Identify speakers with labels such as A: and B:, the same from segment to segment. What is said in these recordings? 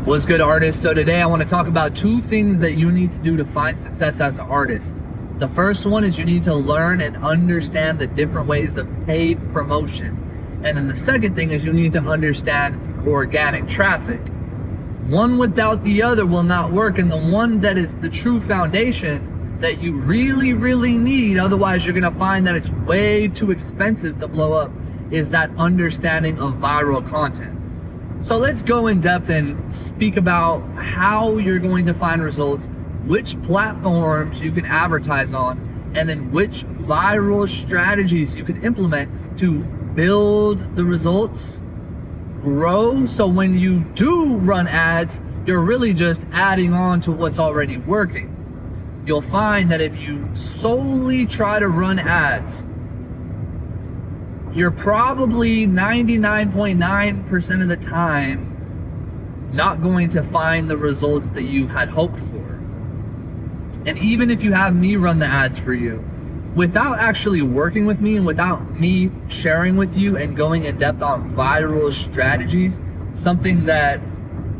A: What's good, artists? So today I want to talk about two things that you need to do to find success as an artist. The first one is you need to learn and understand the different ways of paid promotion. And then the second thing is you need to understand organic traffic. One without the other will not work, and the one that is the true foundation that you really need, otherwise you're going to find that it's way too expensive to blow up, is that understanding of viral content. So let's go in depth and speak about how you're going to find results, which platforms you can advertise on, and then which viral strategies you can implement to build the results, grow. So when you do run ads, you're really just adding on to what's already working. You'll find that if you solely try to run ads, you're probably 99.9% of the time not going to find the results that you had hoped for. And even if you have me run the ads for you, without actually working with me and without me sharing with you and going in depth on viral strategies, something that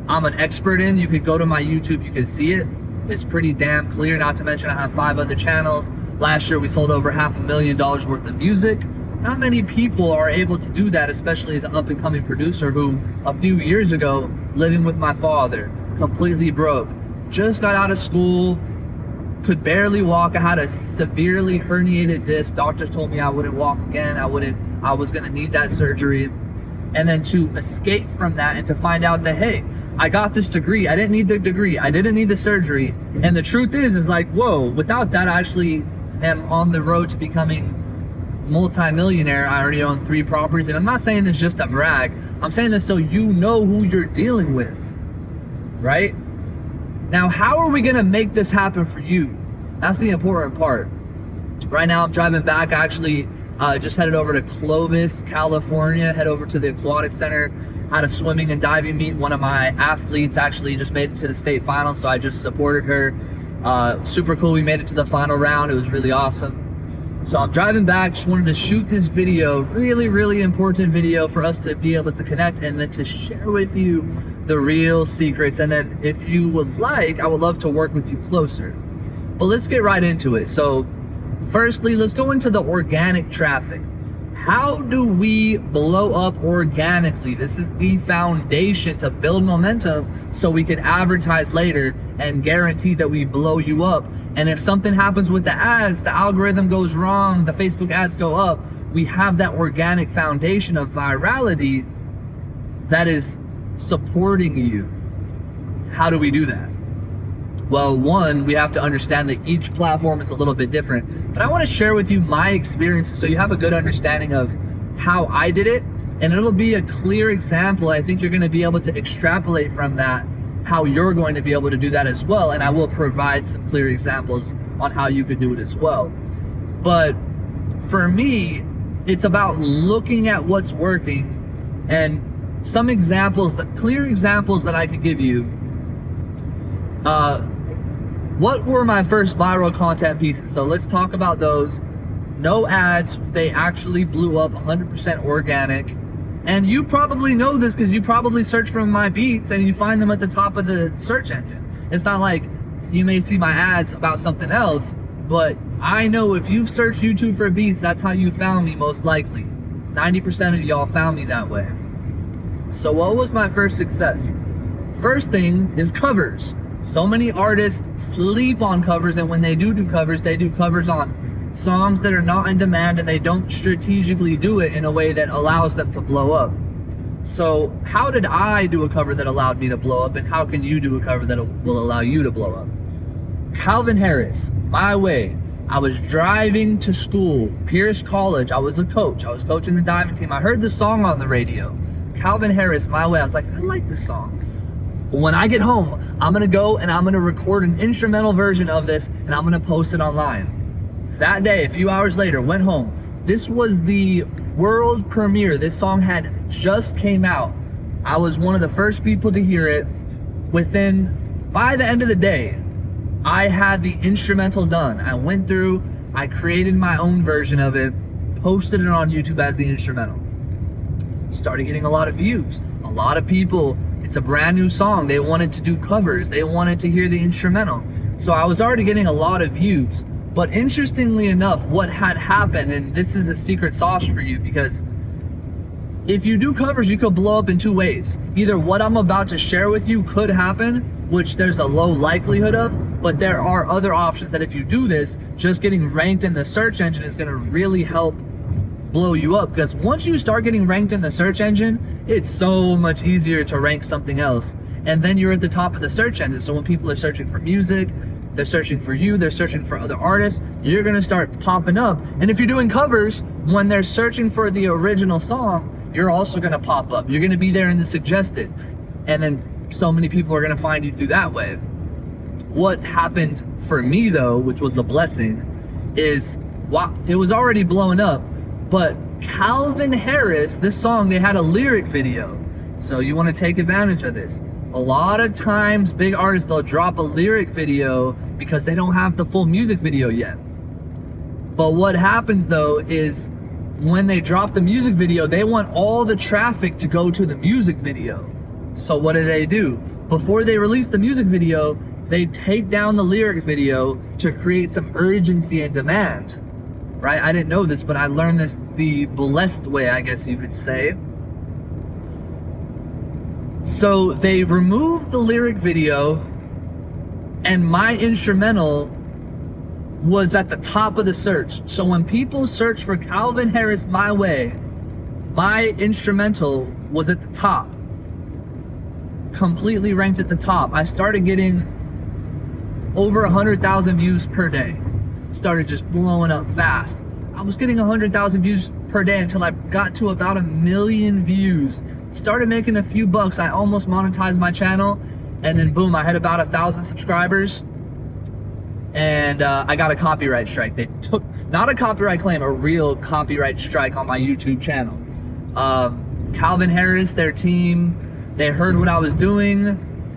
A: I'm an expert in, you could go to my YouTube, you can see it. It's pretty damn clear, not to mention I have 5 other channels. Last year we sold over $500,000 worth of music. Not many people are able to do that, especially as an up-and-coming producer who, a few years ago, living with my father, completely broke, just got out of school, could barely walk. I had a severely herniated disc. Doctors told me I wouldn't walk again. I was gonna need that surgery. And then to escape from that and to find out that, hey, I got this degree. I didn't need the degree. I didn't need the surgery. And the truth is like, whoa, without that, I actually am on the road to becoming multi-millionaire. I already own 3 properties, and I'm not saying this just to brag. I'm saying this so you know who you're dealing with, right? Now, how are we gonna make this happen for you? That's the important part. Right now, I'm driving back. I actually just headed over to Clovis, California, head over to the Aquatic Center, had a swimming and diving meet. One of my athletes actually just made it to the state finals, so I just supported her. Super cool, we made it to the final round. It was really awesome. So I'm driving back, just wanted to shoot this video, really important video for us to be able to connect and then to share with you the real secrets. And then if you would like, I would love to work with you closer. But let's get right into it. So firstly, let's go into the organic traffic. How do we blow up organically? This is the foundation to build momentum so we can advertise later and guarantee that we blow you up. And if something happens with the ads, the algorithm goes wrong, the Facebook ads go up, we have that organic foundation of virality that is supporting you. How do we do that? Well, one, we have to understand that each platform is a little bit different. But I want to share with you my experiences so you have a good understanding of how I did it. And it'll be a clear example. I think you're going to be able to extrapolate from that how you're going to be able to do that as well. And I will provide some clear examples on how you could do it as well. But for me, it's about looking at what's working and some examples, clear examples that I could give you. What were my first viral content pieces? So let's talk about those. No ads, they actually blew up, 100% organic. And you probably know this because you probably search for my beats and you find them at the top of the search engine. It's not like you may see my ads about something else, but I know if you've searched YouTube for beats, that's how you found me most likely. 90% of y'all found me that way. So what was my first success? First thing is covers. So many artists sleep on covers, and when they do covers, they do covers on songs that are not in demand, and they don't strategically do it in a way that allows them to blow up. So how did I do a cover that allowed me to blow up, and how can you do a cover that will allow you to blow up? Calvin Harris, My Way. I was driving to school, Pierce College. I was a coach. I was coaching the diving team. I heard the song on the radio, Calvin Harris, My Way. I was like, I like this song. When I get home, I'm gonna go and I'm gonna record an instrumental version of this and I'm gonna post it online. That day, a few hours later, went home. This was the world premiere. This song had just came out. I was one of the first people to hear it. By the end of the day, I had the instrumental done. I went through, I created my own version of it, posted it on YouTube as the instrumental. Started getting a lot of views. A lot of people It's a brand new song. They wanted to do covers. They wanted to hear the instrumental. So I was already getting a lot of views. But interestingly enough, what had happened, and this is a secret sauce for you, because if you do covers, you could blow up in two ways. Either what I'm about to share with you could happen, which there's a low likelihood of, but there are other options that if you do this, just getting ranked in the search engine is going to really help blow you up. Because once you start getting ranked in the search engine, it's so much easier to rank something else. And then you're at the top of the search engine. So when people are searching for music, they're searching for you, they're searching for other artists, you're going to start popping up. And if you're doing covers, when they're searching for the original song, you're also going to pop up. You're going to be there in the suggested. And then so many people are going to find you through that way. What happened for me though, which was a blessing, is it was already blowing up, but Calvin Harris, this song, they had a lyric video. So you want to take advantage of this. A lot of times big artists, they'll drop a lyric video because they don't have the full music video yet. But what happens though is when they drop the music video, they want all the traffic to go to the music video. So what do? Before they release the music video, they take down the lyric video to create some urgency and demand, right? I didn't know this, but I learned this the blessed way, I guess you could say. So they removed the lyric video, and my instrumental was at the top of the search. So when people search for Calvin Harris My Way, my instrumental was at the top, completely ranked at the top. I started getting over 100,000 views per day. Started just blowing up fast. I was getting 100,000 views per day until I got to about 1 million views. Started making a few bucks. I almost monetized my channel, and then boom, I had about 1,000 subscribers. And I got a copyright strike. They took, not a copyright claim, a real copyright strike on my YouTube channel. Calvin Harris, their team, they heard what I was doing,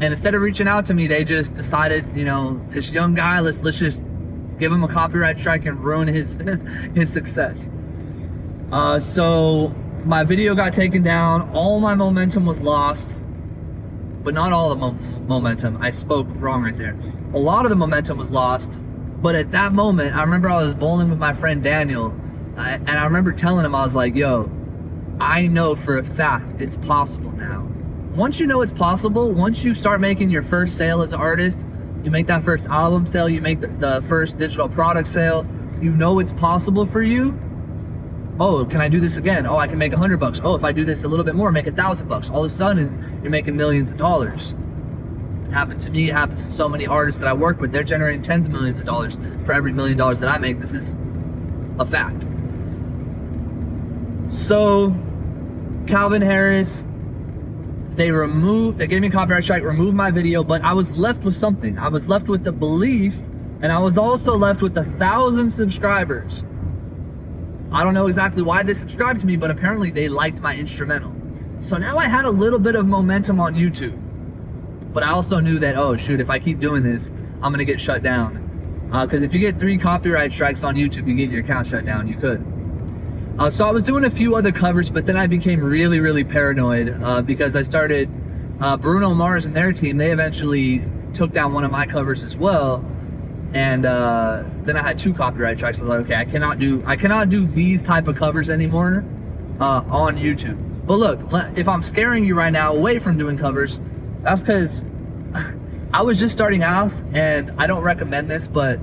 A: and instead of reaching out to me, they just decided, you know, this young guy, let's just give him a copyright strike and ruin his his success. So my video got taken down. All my momentum was lost, but not all the momentum. I spoke wrong right there. A lot of the momentum was lost, but at that moment, I remember I was bowling with my friend Daniel, and I remember telling him, I was like, yo, I know for a fact it's possible now. Once you know it's possible, once you start making your first sale as an artist, you make that first album sale, you make the first digital product sale, you know it's possible for you. Oh, can I do this again? Oh, I can make $100. Oh, if I do this a little bit more, make $1,000. All of a sudden, you're making millions of dollars. It happened to me, it happens to so many artists that I work with. They're generating tens of millions of dollars for every $1 million that I make. This is a fact. So, Calvin Harris, they gave me a copyright strike, removed my video, but I was left with something. I was left with the belief, and I was also left with 1,000 subscribers. I don't know exactly why they subscribed to me, but apparently they liked my instrumental. So now I had a little bit of momentum on YouTube. But I also knew that, oh shoot, if I keep doing this, I'm gonna get shut down. Because if you get 3 copyright strikes on YouTube, you get your account shut down. You could. So I was doing a few other covers, but then I became really, really paranoid because I started, Bruno Mars and their team, they eventually took down one of my covers as well. And then I had 2 copyright strikes. I was like, okay, I cannot do these type of covers anymore on YouTube. But look, if I'm scaring you right now away from doing covers, that's because I was just starting off, and I don't recommend this, but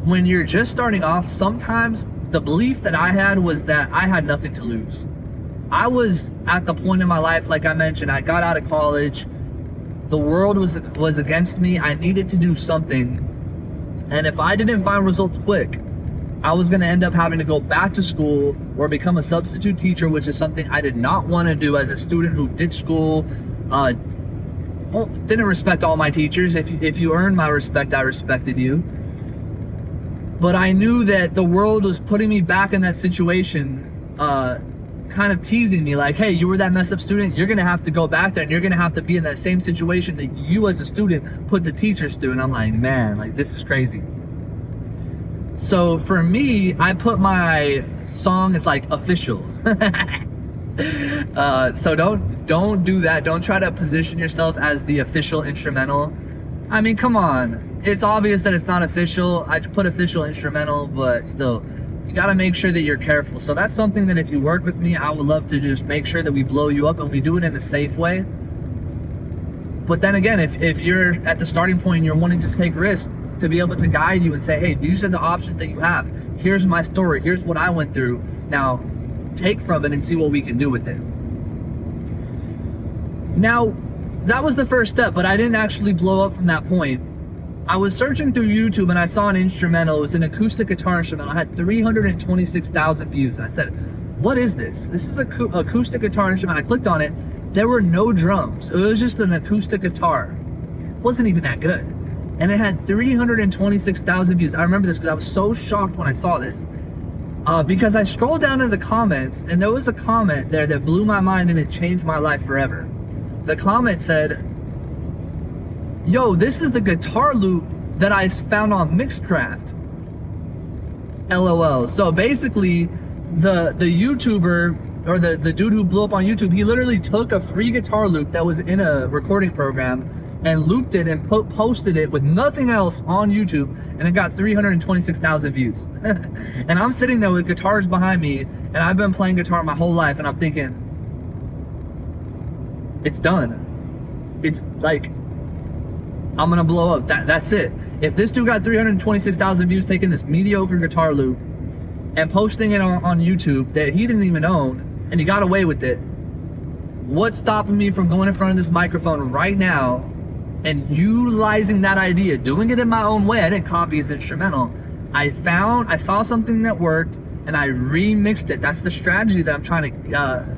A: when you're just starting off, sometimes the belief that I had was that I had nothing to lose. I was at the point in my life, like I mentioned, I got out of college. The world was against me. I needed to do something. And if I didn't find results quick, I was going to end up having to go back to school or become a substitute teacher, which is something I did not want to do as a student who ditched school. Didn't respect all my teachers. If you earned my respect, I respected you. But I knew that the world was putting me back in that situation, kind of teasing me like, hey, you were that messed up student, you're gonna have to go back there and you're gonna have to be in that same situation that you as a student put the teachers through. And I'm like, man, like this is crazy. So for me, I put my song as like official. So don't Don't do that. Don't try to position yourself as the official instrumental. I mean, come on. It's obvious that it's not official. I put official instrumental, but still, you got to make sure that you're careful. So that's something that if you work with me, I would love to just make sure that we blow you up and we do it in a safe way. But then again, if you're at the starting point and you're wanting to take risks, to be able to guide you and say, hey, these are the options that you have. Here's my story. Here's what I went through. Now, take from it and see what we can do with it. Now, that was the first step, but I didn't actually blow up from that point. I was searching through YouTube and I saw an instrumental. It was an acoustic guitar instrumental. I had 326,000 views. And I said, what is this? This is an acoustic guitar instrument. I clicked on it. There were no drums. It was just an acoustic guitar. It wasn't even that good. And it had 326,000 views. I remember this because I was so shocked when I saw this. Because I scrolled down into the comments and there was a comment there that blew my mind and it changed my life forever. The comment said, yo, this is the guitar loop that I found on Mixcraft. LOL. So basically, the YouTuber, or the dude who blew up on YouTube, he literally took a free guitar loop that was in a recording program and looped it and posted it with nothing else on YouTube, and it got 326,000 views. And I'm sitting there with guitars behind me, and I've been playing guitar my whole life, and I'm thinking, it's done. It's like, I'm gonna blow up. That's it. If this dude got 326,000 views taking this mediocre guitar loop and posting it on YouTube that he didn't even own, and he got away with it, what's stopping me from going in front of this microphone right now and utilizing that idea, doing it in my own way? I didn't copy his instrumental. I saw something that worked and I remixed it. That's the strategy that I'm trying to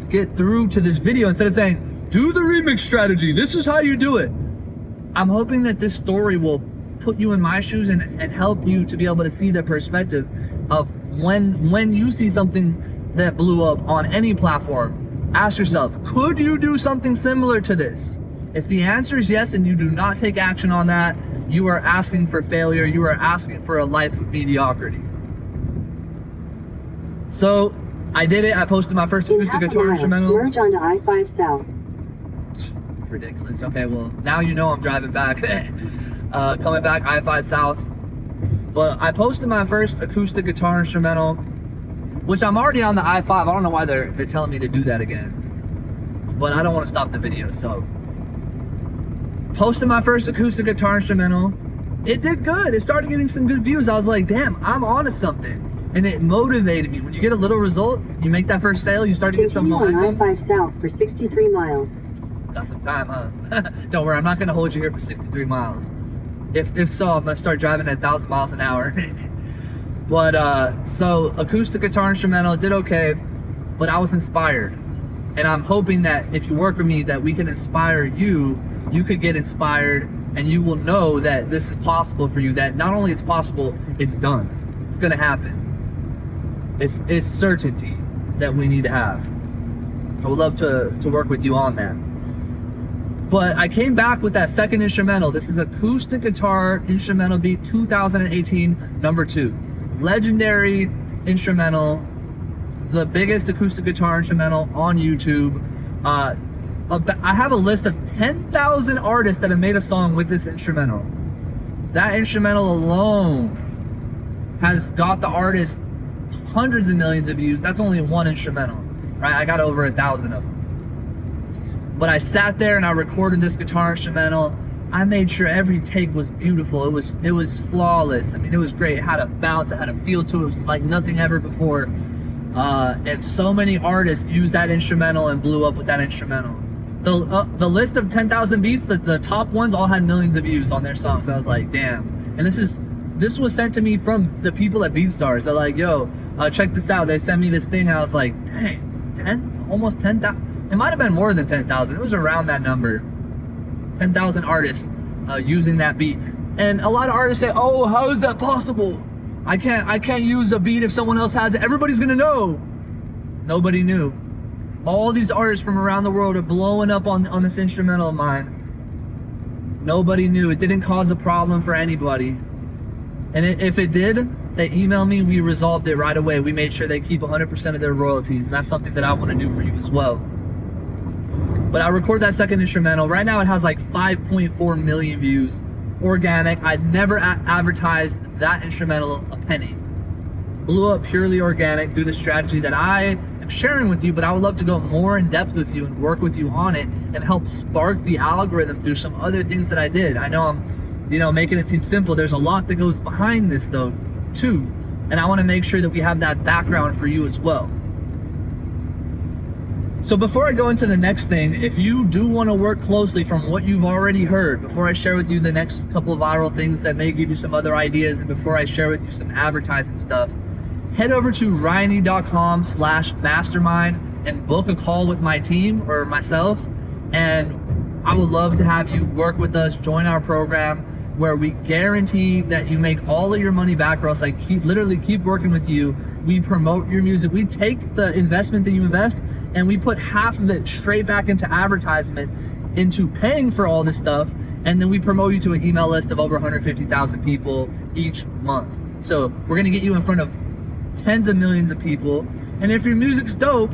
A: get through to this video. Instead of saying, do the remix strategy, this is how you do it. I'm hoping that this story will put you in my shoes and help you to be able to see the perspective of when you see something that blew up on any platform, ask yourself, could you do something similar to this? If the answer is yes and you do not take action on that, you are asking for failure. You are asking for a life of mediocrity. So I did it. I posted my first acoustic guitar instrumental.
B: Merge onto I-5 South.
A: Ridiculous. Okay, well, now you know I'm driving back. Coming back I-5 South. But I posted my first acoustic guitar instrumental, which I'm already on the I-5. I don't know why they're telling me to do that again. But I don't want to stop the video, so. Posted my first acoustic guitar instrumental. It did good. It started getting some good views. I was like, damn, I'm onto something. And it motivated me. When you get a little result, you make that first sale, you start to get some momentum.
B: Continue on I-5 South for 63 miles.
A: Got some time, huh? Don't worry, I'm not gonna hold you here for 63 miles. If so, I'm gonna start driving at 1,000 miles an hour. But so acoustic guitar instrumental did okay, but I was inspired. And I'm hoping that if you work with me, that we can inspire you. You could get inspired, and you will know that this is possible for you. That not only it's possible, it's done. It's gonna happen. It's certainty that we need to have. I would love to work with you on that. But I came back with that second instrumental. This is acoustic guitar instrumental beat 2018 number 2. Legendary instrumental, the biggest acoustic guitar instrumental on YouTube. I have a list of 10,000 artists that have made a song with this instrumental. That instrumental alone has got the artist hundreds of millions of views. That's only one instrumental, right? I got over 1,000 of them. But I sat there and I recorded this guitar instrumental. I made sure every take was beautiful. It was flawless. I mean, it was great. It had a bounce. It had a feel to it. It was like nothing ever before. And so many artists used that instrumental and blew up with that instrumental. The list of 10,000 beats, the top ones all had millions of views on their songs. I was like, damn. And this was sent to me from the people at BeatStars. They're like, yo, check this out. They sent me this thing. And I was like, dang, almost 10,000. It might have been more than 10,000. It was around that number. 10,000 artists using that beat. And a lot of artists say, oh, how is that possible? I can't use a beat if someone else has it. Everybody's gonna know. Nobody knew. All these artists from around the world are blowing up on this instrumental of mine. Nobody knew. It didn't cause a problem for anybody. And if it did, they emailed me, we resolved it right away. We made sure they keep 100% of their royalties, and that's something that I want to do for you as well. But I record that second instrumental. Right now it has like 5.4 million views. Organic. I'd never advertised that instrumental a penny. Blew up purely organic through the strategy that I am sharing with you, but I would love to go more in depth with you and work with you on it and help spark the algorithm through some other things that I did. I know I'm, making it seem simple. There's a lot that goes behind this though, too. And I want to make sure that we have that background for you as well. So before I go into the next thing, if you do want to work closely from what you've already heard, before I share with you the next couple of viral things that may give you some other ideas, and before I share with you some advertising stuff, head over to ryini.com/mastermind and book a call with my team or myself. And I would love to have you work with us, join our program, where we guarantee that you make all of your money back, or else I literally keep working with you. We promote your music. We take the investment that you invest and we put half of it straight back into advertisement, into paying for all this stuff, and then we promote you to an email list of over 150,000 people each month. So we're gonna get you in front of tens of millions of people, and if your music's dope,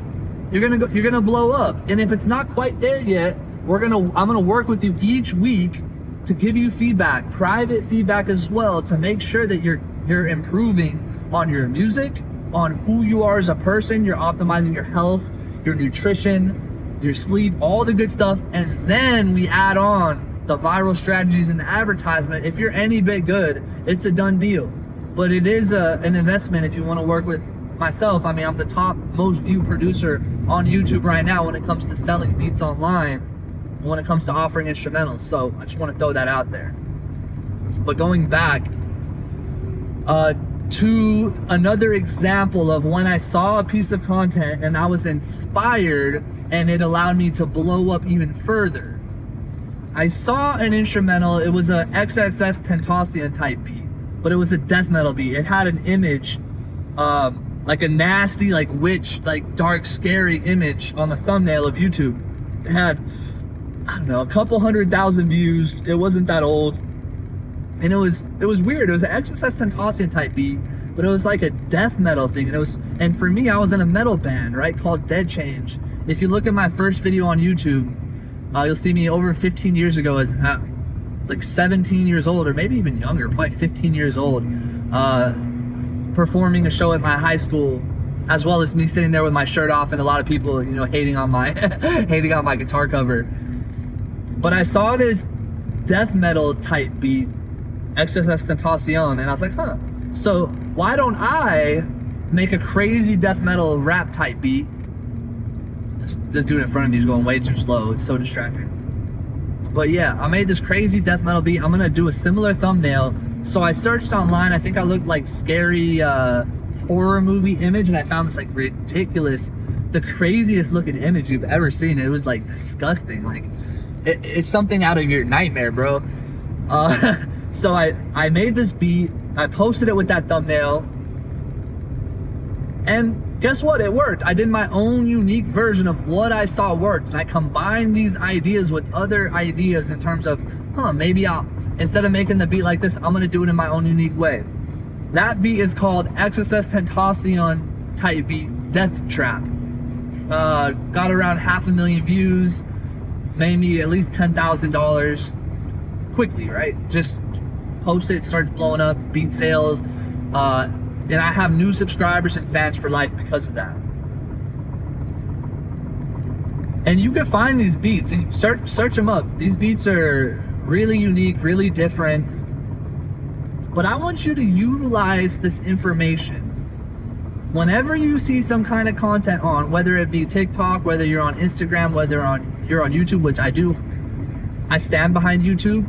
A: you're gonna blow up. And if it's not quite there yet, I'm gonna work with you each week to give you feedback, private feedback as well, to make sure that you're improving on your music, on who you are as a person. You're optimizing your health, your nutrition, your sleep, all the good stuff. And then we add on the viral strategies and the advertisement. If you're any bit good, it's a done deal. But it is an investment if you want to work with myself. I mean, I'm the top most viewed producer on YouTube right now when it comes to selling beats online, when it comes to offering instrumentals. So I just want to throw that out there. But going back to another example of when I saw a piece of content and I was inspired and it allowed me to blow up even further. I saw an instrumental. It was a XXS Tentacion type beat, but it was a death metal beat. It had an image, like a nasty, like witch, like dark, scary image on the thumbnail of YouTube. It had, I don't know, a couple 100,000 views. It wasn't that old. And it was weird. It was an XXS Tentacion type beat, but it was like a death metal thing. And for me, I was in a metal band, right, called Dead Change. If you look at my first video on YouTube, you'll see me over 15 years ago as like 17 years old, or maybe even younger, probably 15 years old, performing a show at my high school, as well as me sitting there with my shirt off and a lot of people, hating on my hating on my guitar cover. But I saw this death metal type beat, XXS Tentacion, and I was like, huh, so why don't I make a crazy death metal rap type beat? This dude in front of me is going way too slow. It's so distracting. But yeah, I made this crazy death metal beat. I'm gonna do a similar thumbnail. So I searched online. I think I looked like scary horror movie image, and I found this like ridiculous, the craziest looking image you've ever seen. It was like disgusting. Like it's something out of your nightmare, bro. So I made this beat, I posted it with that thumbnail, and guess what? It worked. I did my own unique version of what I saw worked, and I combined these ideas with other ideas in terms of, maybe instead of making the beat like this, I'm gonna do it in my own unique way. That beat is called XXS Tentacion type beat, Death Trap. Got around 500,000 views, made me at least $10,000 quickly, right? Just post it, starts blowing up, beat sales, and I have new subscribers and fans for life because of that. And you can find these beats, search them up. These beats are really unique, really different, but I want you to utilize this information whenever you see some kind of content on, whether it be TikTok, whether you're on Instagram, whether you're on YouTube, which I do. I stand behind YouTube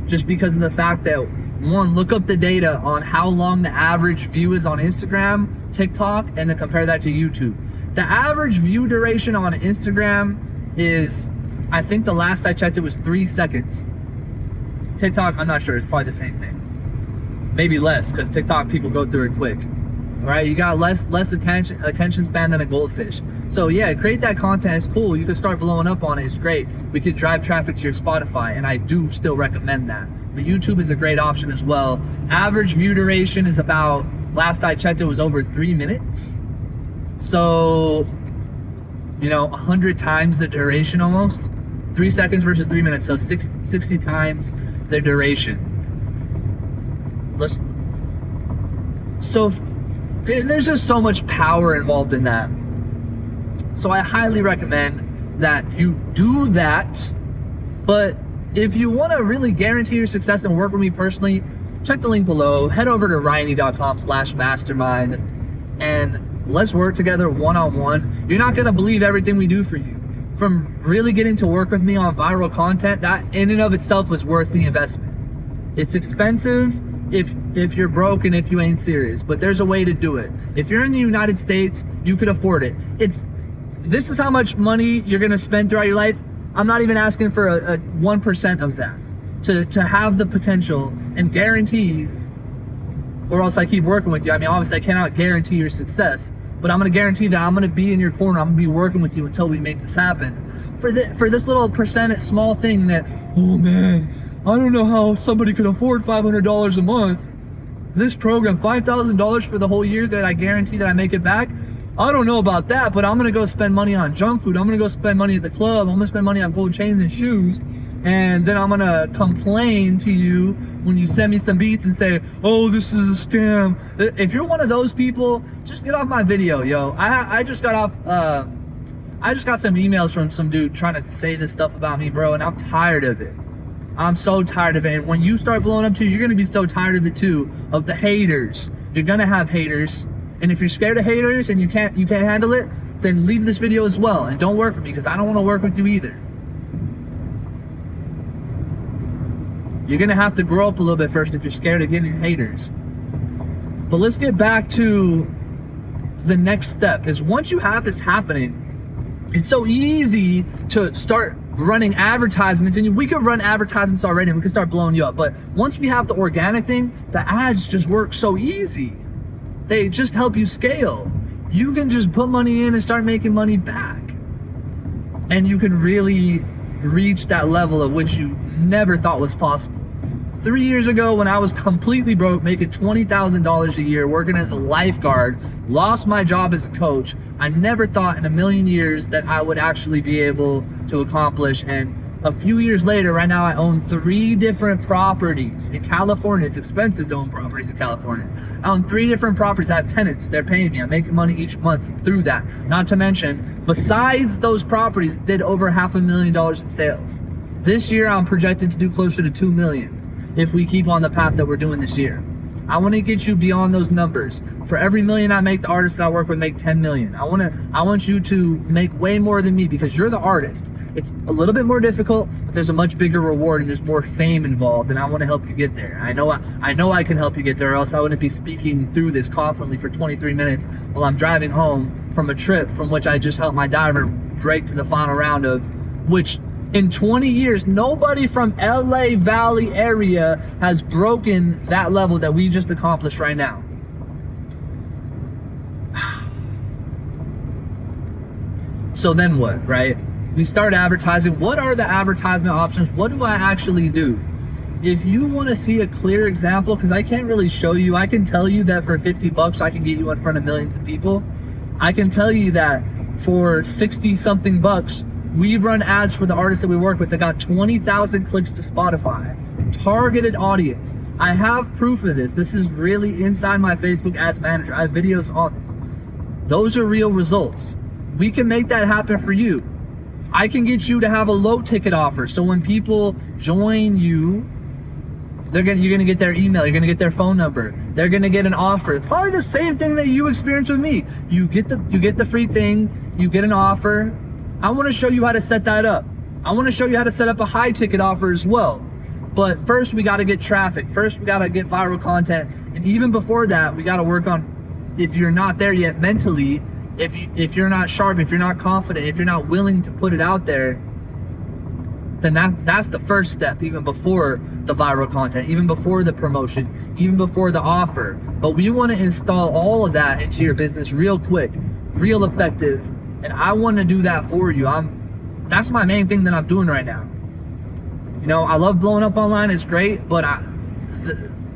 A: just because of the fact that, one, look up the data on how long the average view is on Instagram, TikTok, and then compare that to YouTube. The average view duration on Instagram is, I think the last I checked, it was 3 seconds. TikTok, I'm not sure, it's probably the same thing. Maybe less, because TikTok people go through it quick. Right? You got less attention span than a goldfish. So yeah, create that content. It's cool. You can start blowing up on it. It's great. We could drive traffic to your Spotify, and I do still recommend that. But YouTube is a great option as well. Average view duration is about, last I checked, it was over 3 minutes. So 100 times the duration almost. 3 seconds versus 3 minutes, so 60 times the duration. There's just so much power involved in that. So I highly recommend that you do that. But if you want to really guarantee your success and work with me personally, check the link below. Head over to ryini.com/mastermind and let's work together one-on-one. You're not going to believe everything we do for you. From really getting to work with me on viral content, that in and of itself was worth the investment. It's expensive if you're broke and if you ain't serious, but there's a way to do it. If you're in the United States, you could afford it. This is how much money you're going to spend throughout your life. I'm not even asking for a 1% of that to have the potential and guarantee, or else I keep working with you. I mean, obviously I cannot guarantee your success, but I'm going to guarantee that I'm going to be in your corner. I'm going to be working with you until we make this happen. For this little small thing that, oh man, I don't know how somebody could afford $500 a month. This program, $5,000 for the whole year that I guarantee that I make it back. I don't know about that, but I'm going to go spend money on junk food. I'm going to go spend money at the club. I'm going to spend money on gold chains and shoes. And then I'm going to complain to you when you send me some beats and say, oh, this is a scam. If you're one of those people, just get off my video, yo. I just got off, I just got some emails from some dude trying to say this stuff about me, bro, and I'm tired of it. I'm so tired of it. And when you start blowing up too, you're going to be so tired of it too, of the haters. You're going to have haters. And if you're scared of haters and you can't handle it, then leave this video as well and don't work with me, because I don't want to work with you either. You're gonna have to grow up a little bit first if you're scared of getting haters. But let's get back to the next step. Is once you have this happening, it's so easy to start running advertisements, and we could run advertisements already and we could start blowing you up. But once we have the organic thing, the ads just work so easy. They just help you scale. You can just put money in and start making money back. And you can really reach that level of which you never thought was possible. 3 years ago, when I was completely broke, making $20,000 a year, working as a lifeguard, lost my job as a coach, I never thought in a million years that I would actually be able to accomplish. And a few years later, right now I own 3 different properties in California. It's expensive to own properties in California. I own 3 different properties. I have tenants. They're paying me. I'm making money each month through that. Not to mention, besides those properties, did over $500,000 in sales. This year, I'm projected to do closer to $2 million if we keep on the path that we're doing this year. I want to get you beyond those numbers. For every million I make, the artists that I work with make 10 million. I want you to make way more than me, because you're the artist. It's a little bit more difficult, but there's a much bigger reward and there's more fame involved, and I want to help you get there. I know I can help you get there, or else I wouldn't be speaking through this confidently for 23 minutes while I'm driving home from a trip from which I just helped my diver break to the final round of, which in 20 years, nobody from LA Valley area has broken that level that we just accomplished right now. So then what, right? We start advertising. What are the advertisement options? What do I actually do? If you want to see a clear example, because I can't really show you, I can tell you that for 50 bucks, I can get you in front of millions of people. I can tell you that for 60 something bucks, we've run ads for the artists that we work with that got 20,000 clicks to Spotify. Targeted audience. I have proof of this. This is really inside my Facebook ads manager. I have videos on this. Those are real results. We can make that happen for you. I can get you to have a low ticket offer. So when people join you, you're gonna get their email, you're gonna get their phone number, they're gonna get an offer. Probably the same thing that you experienced with me. You get the free thing, you get an offer. I want to show you how to set that up. I want to show you how to set up a high ticket offer as well. But first we got to get traffic. First we got to get viral content. And even before that, we got to work on, if you're not there yet mentally, if you're not sharp, if you're not confident, if you're not willing to put it out there, then that's the first step, even before the viral content, even before the promotion, even before the offer. But we want to install all of that into your business real quick, real effective. And I want to do that for you. That's my main thing that I'm doing right now. You know, I love blowing up online. It's great, but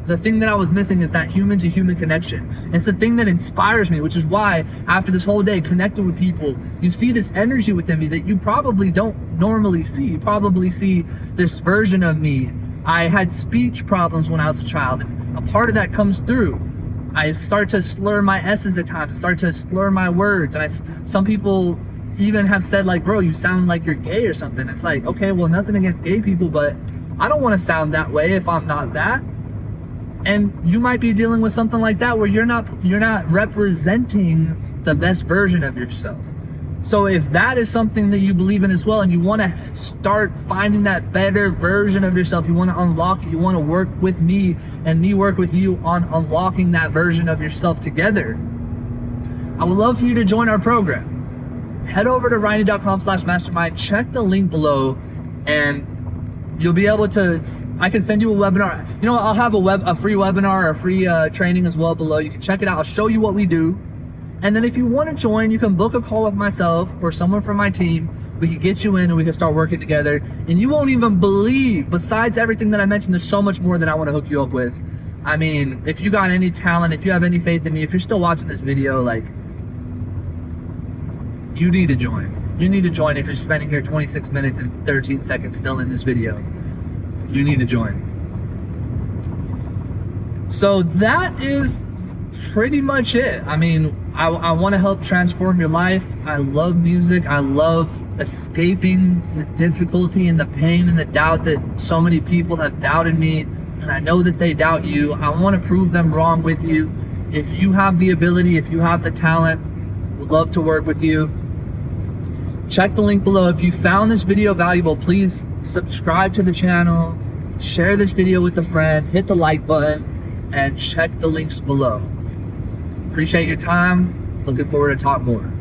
A: the thing that I was missing is that human to human connection. It's the thing that inspires me, which is why after this whole day connecting with people, you see this energy within me that you probably don't normally see. You probably see this version of me. I had speech problems when I was a child, and a part of that comes through. I start to slur my S's at times, I start to slur my words, and some people even have said like, bro, you sound like you're gay or something. It's like, okay, well, nothing against gay people, but I don't want to sound that way if I'm not that. And you might be dealing with something like that where you're not representing the best version of yourself. So if that is something that you believe in as well, and you want to start finding that better version of yourself, you want to unlock it, you want to work with me and me work with you on unlocking that version of yourself together, I would love for you to join our program. Head over to ryini.com/mastermind, check the link below, and you'll be able to, I can send you a webinar. You know what, I'll have a free webinar or a free training as well below. You can check it out. I'll show you what we do. And then if you want to join, you can book a call with myself or someone from my team. We can get you in and we can start working together. And you won't even believe, besides everything that I mentioned, there's so much more that I want to hook you up with. I mean, if you got any talent, if you have any faith in me, if you're still watching this video, like, you need to join. You need to join. If you're spending here 26 minutes and 13 seconds still in this video, you need to join. So that is pretty much it. I mean, I want to help transform your life. I love music. I love escaping the difficulty and the pain and the doubt that so many people have doubted me, and I know that they doubt you. I want to prove them wrong with you. If you have the ability, if you have the talent, we'd love to work with you. Check the link below. If you found this video valuable, please subscribe to the channel, share this video with a friend, hit the like button, and check the links below. Appreciate your time. Looking forward to talk more.